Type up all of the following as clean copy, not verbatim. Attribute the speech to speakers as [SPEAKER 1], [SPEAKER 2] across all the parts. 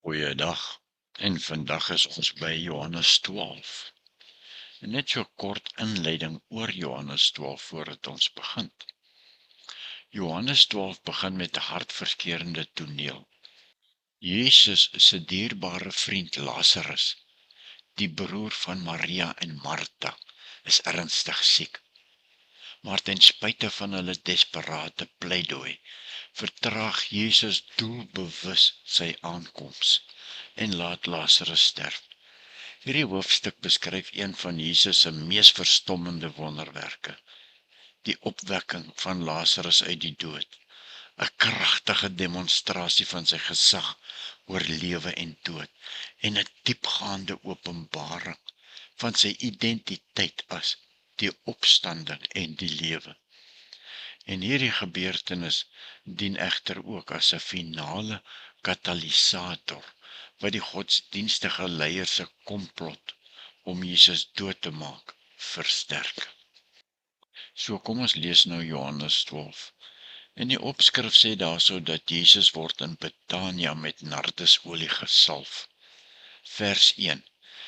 [SPEAKER 1] Goeiedag, en vandag is ons by Johannes 12. En net so kort inleiding oor Johannes 12 voordat ons begin. Johannes 12 begin met 'n hartverskeurende toneel. Jesus se dierbare vriend Lazarus, die broer van Maria en Martha, is ernstig siek. Maar ten spyte van hulle desperate pleidooi, vertraag Jesus doelbewus sy aankoms en laat Lazarus sterf. Hierdie hoofstuk beskryf een van Jesus se mees verstommende wonderwerke, die opwekking van Lazarus uit die dood, 'n kragtige demonstrasie van sy gesag oor lewe en dood, en 'n diepgaande openbaring van sy identiteit as die opstanding en die lewe. En hierdie gebeurtenis dien egter ook as 'n finale katalisator wat die godsdienstige leiers se komplot om Jesus dood te maak versterk. So kom ons lees nou Johannes 12. En die opskrif sê daarso dat Jesus word in Betania met nardesolie gesalf. Vers 1.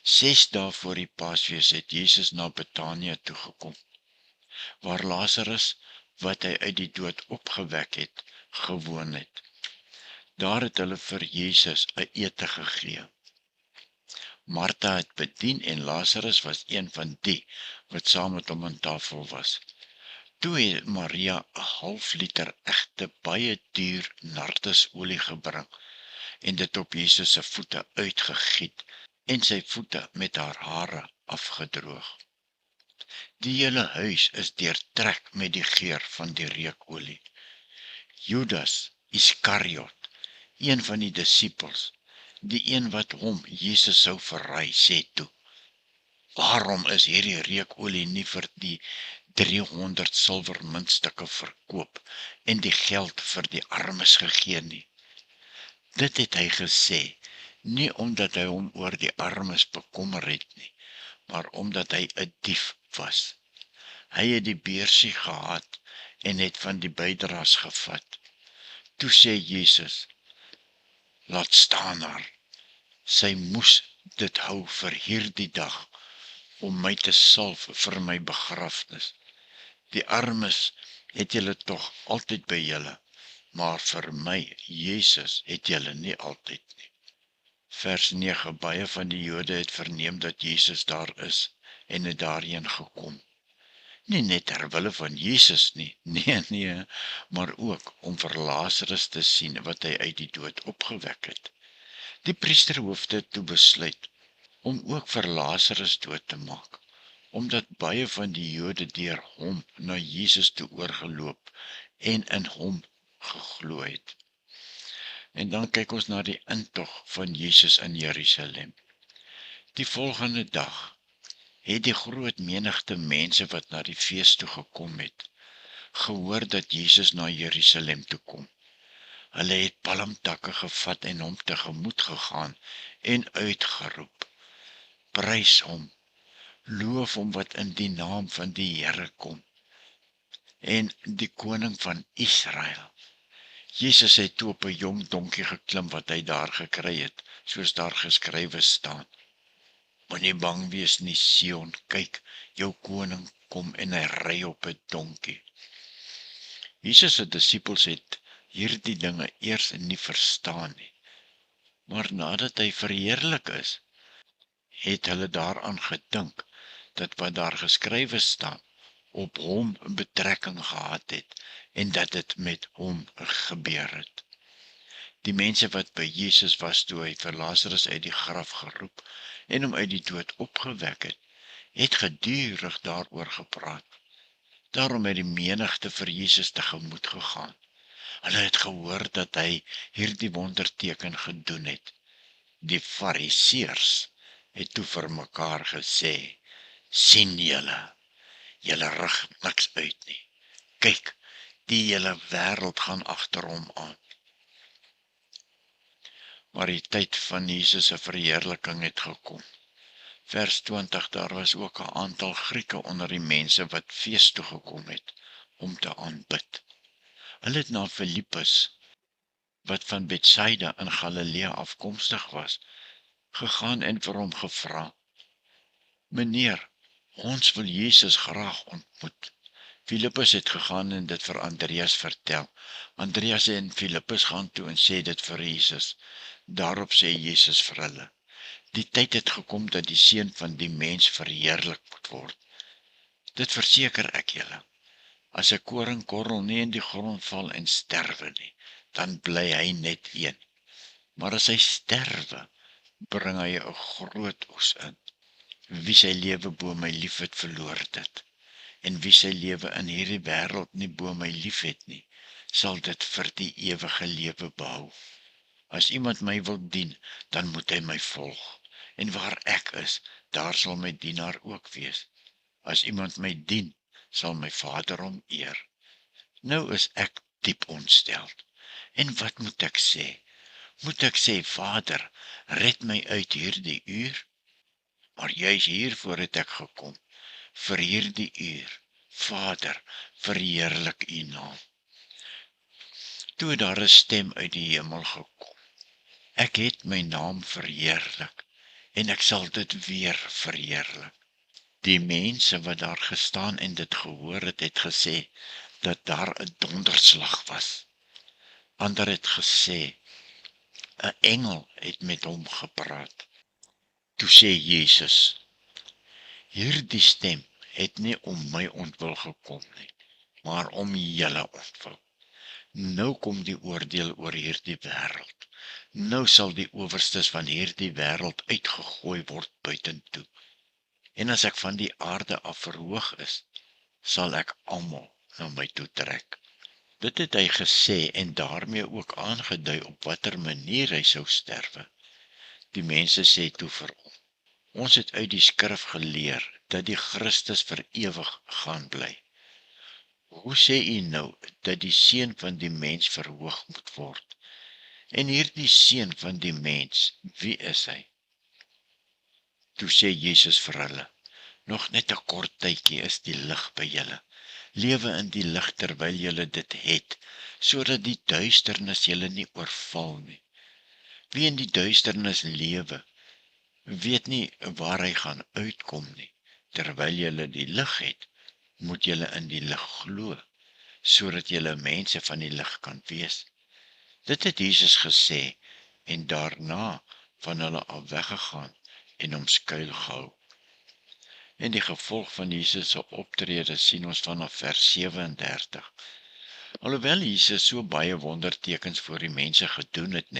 [SPEAKER 1] 6 dae voor die Paasfees het Jesus na Betania toe gekom, waar Lazarus, wat hy uit die dood opgewek het, gewoon het. Daar het hulle vir Jesus 'n ete gegee. Martha het bedien en Lazarus was een van die wat saam met hom aan tafel was. Toe het Maria 'n half liter egte baie duur nardesolie gebring en dit op Jesus se voete uitgegiet en sy voete met haar hare afgedroog. Die hele huis is deurtrek met die geur van die reukolie. Judas Iskariot, een van die disippels, die een wat hom, Jesus, sou verraai, sê toe: "Waarom is hierdie reukolie nie vir die 300 silwer muntstukke verkoop en die geld vir die armes gegee nie?" Dit het hy gesê, nie omdat hy hom oor die armes bekommer het nie, maar omdat hy 'n dief was. Hy het die beursie gehaat en het van die bydraes gevat. Toe sê Jesus: "Laat staan haar." Sy moes dit hou vir hierdie dag, om my te salf vir my begrafnis. Die armes het julle tog altyd by julle, maar vir my, Jesus, het julle nie altyd nie. Vers 9, baie van die Jode het verneem dat Jesus daar is, en het daarheen gekom. Nie net ter wille van Jesus nie, nee, maar ook om vir Lazarus te sien wat hy uit die dood opgewek het. Die priesterhoofde het toe besluit om ook vir Lazarus dood te maak, omdat baie van die Jode deur hom na Jesus toe oorgeloop en in hom geglo het. En dan kyk ons na die intog van Jesus in Jerusalem. Die volgende dag het die groot menigte mense wat na die fees toe gekom het, gehoor dat Jesus na Jerusalem toe kom. Hulle het palmtakke gevat en hom tegemoet gegaan en uitgeroep: "Prys hom, loof hom wat in die naam van die Here kom, en die koning van Israel." Jesus het toe op 'n jong donkie geklim wat hy daar gekry het, soos daar geskrywe staan: "Moenie bang wees nie, Sion, kyk, jou koning kom en hy ry op 'n donkie." Jesus se disippels het hierdie dinge eers nie verstaan nie, maar nadat hy verheerlik is, het hulle daaraan gedink dat wat daar geskrywe staan op hom betrekking gehad het en dat dit met hom gebeur het. Die mense wat by Jesus was toe hy vir Lazarus uit die graf geroep en hom uit die dood opgewek het gedurig daaroor gepraat. Daarom het die menigte vir Jesus tegemoet gegaan. Hulle het gehoor dat hy hierdie wonderteken gedoen het. Die Fariseërs het toe vir mekaar gesê: "Sien julle rig niks uit nie. Kyk, die hele wêreld gaan agter hom aan." Maar die tyd van Jesus se verheerliking het gekom. Vers 20, daar was ook 'n aantal Grieke onder die mense wat fees toe gekom het om te aanbid. Hulle het na Filippus, wat van Betsaida in Galilea afkomstig was, gegaan en vir hom gevra: Meneer, ons wil Jesus graag ontmoet. Filippus het gegaan en dit vir Andreas vertel. Andreas en Filippus gaan toe en sê dit vir Jesus. Daarop sê Jesus vir hulle: Die tyd het gekom dat die Seun van die mens verheerlik moet word. Dit verseker ek julle. As 'n koringkorrel nie in die grond val en sterwe nie, dan bly hy net een. Maar as hy sterwe, bring hy 'n groot oes in. Wie sy lewe bo my liefhet, verloor dit. En wie sy lewe in hierdie wêreld nie bo my liefhet nie, sal dit vir die ewige lewe behou. As iemand my wil dien, dan moet hy my volg. En waar ek is, daar sal my dienaar ook wees. As iemand my dien, sal my Vader hom eer. Nou is ek diep ontsteld. En wat moet ek sê? Moet ek sê, Vader, red my uit hierdie uur? Maar juis hiervoor het ek gekom, vir hierdie uur. Vader, verheerlik U naam. Toe het daar 'n stem uit die hemel gekom. Ek het my naam verheerlik, en ek sal dit weer verheerlik. Die mense wat daar gestaan en dit gehoor het gesê, dat daar 'n donderslag was. Ander het gesê, 'n engel het met hom gepraat. Toe sê Jesus, hierdie stem het nie om my ontwil gekom nie, maar om julle ontwil. Nou kom die oordeel oor hierdie wêreld. Nou sal die owerstes van hierdie wêreld uitgegooi word buitentoe. En as ek van die aarde af verhoog is, sal ek almal na my toe trek. Dit het hy gesê en daarmee ook aangedui op watter manier hy sou sterwe. Die mense sê toe vir hom, ons het uit die skrif geleer, dat die Christus vir ewig gaan bly. Hoe sê u nou, dat die Seun van die mens verhoog moet word? En hierdie Seun van die mens, wie is hy? Toe sê Jesus vir hulle, nog net 'n kort tydjie is die lig by julle. Lewe in die lig terwyl julle dit het, sodat die duisternis julle nie oorval nie. Wie in die duisternis lewe, weet nie waar hy gaan uitkom nie. Terwyl julle die lig het, moet julle in die lig glo, sodat julle mense van die lig kan wees. Dit het Jesus gesê, en daarna van hulle af weggegaan, en hom skuil gehou. En die gevolg van Jesus se optrede sien ons vanaf vers 37. Alhoewel Jesus so baie wondertekens voor die mense gedoen het,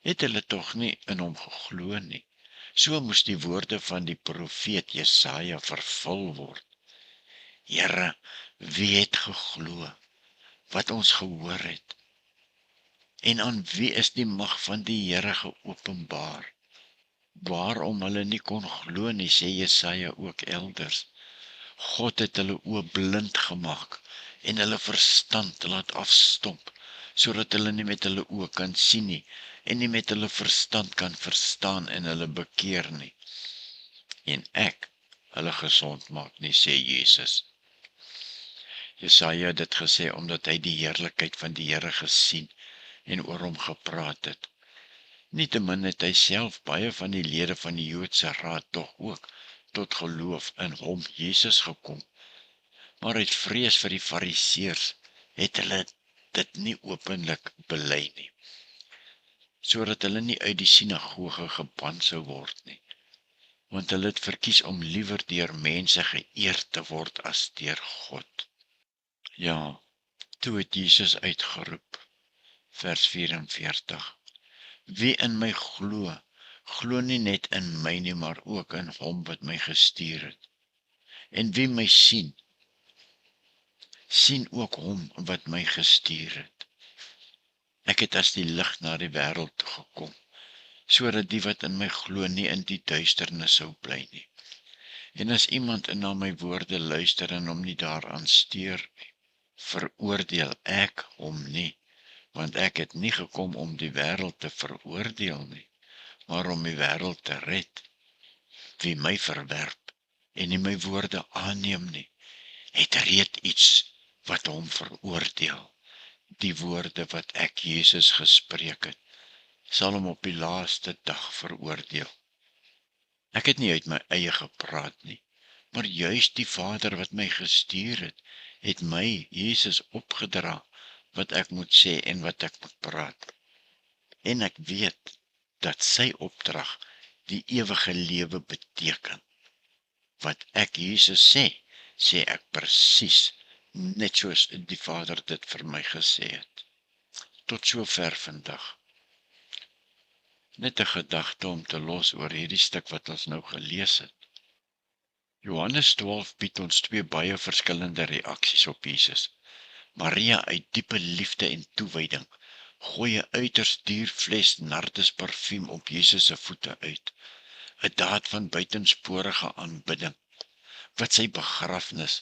[SPEAKER 1] het hulle tog nie in hom geglo nie. So moes die woorde van die profeet Jesaja vervul word. Here, wie het geglo wat ons gehoor het? En aan wie is die mag van die Here geopenbaar? Waarom hulle nie kon glo nie, sê Jesaja ook elders. God het hulle oë blind gemaak en hulle verstand laat afstomp, sodat hulle nie met hulle oë kan sien nie, en nie met hulle verstand kan verstaan en hulle bekeer nie. En ek hulle gesond maak nie, sê Jesus. Jesaja het dit gesê omdat hy die heerlikheid van die Here gesien en oor hom gepraat het. Nietemin het hy self baie van die lede van die Joodse raad tog ook tot geloof in hom Jesus gekom. Maar uit vrees vir die Fariseërs het hulle dit nie openlik bely nie, sodat hulle nie uit die sinagoge geban sou word nie, want hulle het verkies om liewer deur mense geëer te word as deur God. Ja, toe het Jesus uitgeroep, vers 44, wie in my glo, glo nie net in my nie, maar ook in hom wat my gestuur het. En wie my sien, sien ook hom wat my gestuur het. Ek het as die lig na die wêreld toe gekom, sodat die wat in my glo nie in die duisternis sou bly nie. En as iemand na my woorde luister en hom nie daaraan steur nie, veroordeel ek hom nie, want ek het nie gekom om die wêreld te veroordeel nie, maar om die wêreld te red. Wie my verwerp en nie my woorde aanneem nie, het reeds iets wat hom veroordeel. Die woorde wat ek Jesus gespreek het, sal hom op die laaste dag veroordeel. Ek het nie uit my eie gepraat nie, maar juist die Vader wat my gestuur het my, Jesus, opgedra, wat ek moet sê en wat ek moet praat. En ek weet, dat sy opdrag die ewige lewe beteken. Wat ek Jesus sê ek presies, net soos die Vader dit vir my gesê het. Tot sover vandag. Net 'n gedagte om te los oor hierdie stuk wat ons nou gelees het. Johannes 12 bied ons twee baie verskillende reaksies op Jesus. Maria uit diepe liefde en toewyding gooi 'n uiters duur fles nardusparfuum op Jesus se voete uit. 'n daad van buitensporige aanbidding, wat sy begrafnis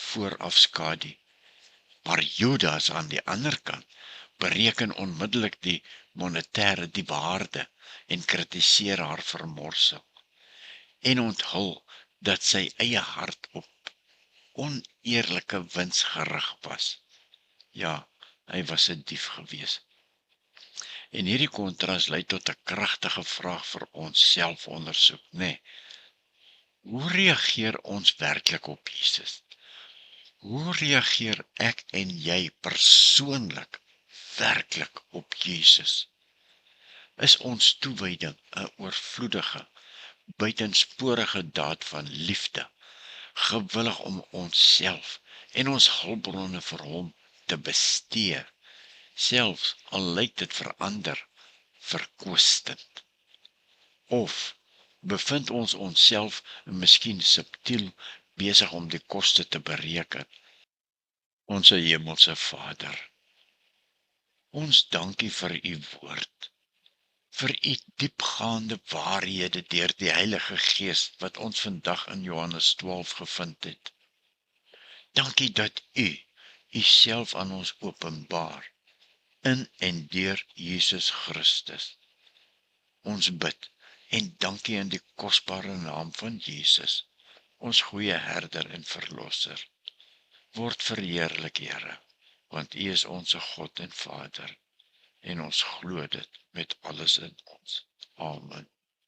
[SPEAKER 1] vooraf skadu. Maar Judas aan die ander kant bereken onmiddellik die monetêre, die waarde, en kritiseer haar vermorsing, en onthul dat sy eie hart op oneerlike wins gerig was. Ja, hy was 'n dief gewees. En hierdie kontras lei tot 'n kragtige vraag vir ons selfondersoek, nê? Hoe reageer ons werklik op Jesus? Hoe reageer ek en jy persoonlik werklik op Jesus? Is ons toewyding 'n oorvloedige, buitensporige daad van liefde, gewillig om onsself en ons hulpbronne vir hom te bestee, selfs al lyk dit vir ander verkwistend? Of bevind ons onsself miskien subtiel besig om die koste te bereken? Onse hemelse Vader, ons dankie vir u woord, vir u diepgaande waarhede deur die Heilige Gees wat ons vandag in Johannes 12 gevind het. Dankie dat u self aan ons openbaar, in en deur Jesus Christus. Ons bid en dankie in die kosbare naam van Jesus, ons goeie herder en verlosser. Word verheerlik, Here, want u is ons God en Vader, en ons glo dit met alles in ons. Amen.